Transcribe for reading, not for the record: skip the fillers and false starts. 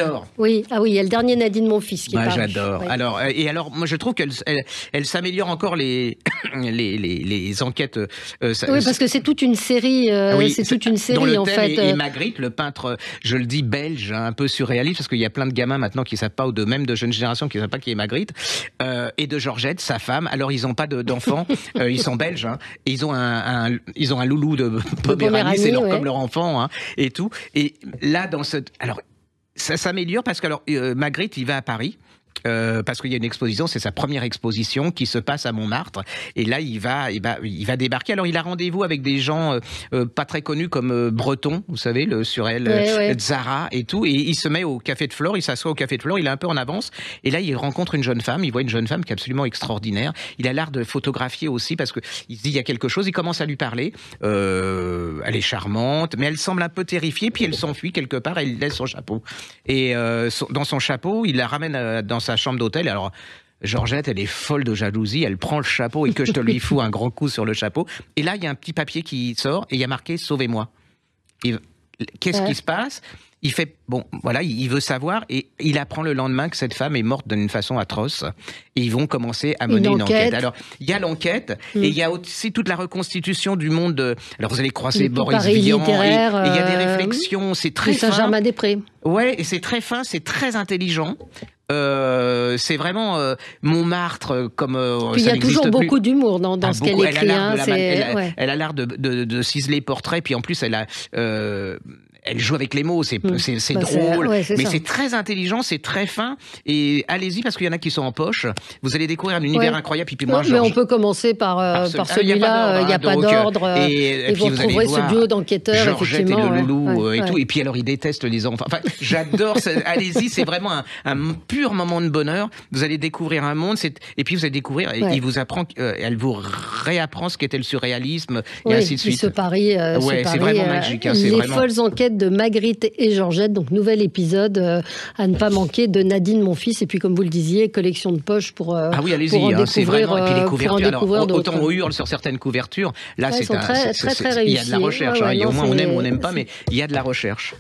Alors. Oui, il y a le dernier Nadine Monfils qui est paru. J'adore. Ouais. Alors, moi, je trouve elle s'améliore encore les enquêtes. Oui, parce que c'est toute une série. C'est toute une série, dont le en thème fait. Et Magritte, le peintre, je le dis belge, un peu surréaliste, parce qu'il y a plein de gamins maintenant qui savent pas, ou même de jeunes générations qui savent pas qui est Magritte, et de Georgette, sa femme. Alors, ils ont pas d'enfants, ils sont belges, et ils ont un loulou de Poméranie, c'est comme leur enfant, et tout. Et là, alors, ça s'améliore parce que Magritte, il va à Paris. Parce qu'il y a une exposition, c'est sa première exposition qui se passe à Montmartre. Et là, il va débarquer. Alors, il a rendez-vous avec des gens pas très connus comme Breton, vous savez, le Surel, Zara et tout. Et il se met au Café de Flore, il s'assoit au Café de Flore, il est un peu en avance. Et là, il rencontre une jeune femme. Il voit une jeune femme qui est absolument extraordinaire. Il a l'art de photographier aussi parce que il se dit il y a quelque chose. Il commence à lui parler. Elle est charmante, mais elle semble un peu terrifiée. Puis elle s'enfuit quelque part. Elle laisse son chapeau. Et dans son chapeau, il la ramène dans sa chambre d'hôtel. Alors, Georgette, elle est folle de jalousie. Elle prend le chapeau et que je te lui fous un grand coup sur le chapeau. Et là, il y a un petit papier qui sort et il y a marqué « Sauvez-moi ». Qu'est-ce qui se passe ? Il fait, il veut savoir et il apprend le lendemain que cette femme est morte d'une façon atroce et ils vont commencer à mener une enquête. Alors, il y a l'enquête et il y a aussi toute la reconstitution du monde. Alors, vous allez croiser Boris Vian et il y a des réflexions, c'est très fin. Saint-Germain-des-Prés. Ouais, et c'est très fin, c'est très intelligent. C'est vraiment Montmartre comme puis il y a toujours beaucoup d'humour dans ce qu'elle écrit. Elle a l'art de ciseler portrait, puis en plus elle joue avec les mots, c'est drôle, mais c'est très intelligent, c'est très fin. Et allez-y parce qu'il y en a qui sont en poche. Vous allez découvrir un univers incroyable. Puis moi, mais on peut commencer par celui-là. Il n'y a pas d'ordre. Et vous retrouverez ce duo d'enquêteurs, Georgette effectivement. Et le loulou et tout. Et puis alors, ils détestent les enfants. Enfin, j'adore. Allez-y, c'est vraiment un pur moment de bonheur. Vous allez découvrir un monde. Et puis vous allez découvrir. Il vous apprend, elle vous réapprend ce qu'était le surréalisme et ainsi de suite. Ce pari. C'est vraiment magique. Les folles enquêtes de Magritte et Georgette, donc nouvel épisode à ne pas manquer de Nadine Monfils, et puis comme vous le disiez, collection de poches pour allez-y, c'est vraiment, et puis les couvertures, alors, autant on hurle sur certaines couvertures, là très réussi. Il y a de la recherche, il y a au moins on aime ou on n'aime pas, mais il y a de la recherche.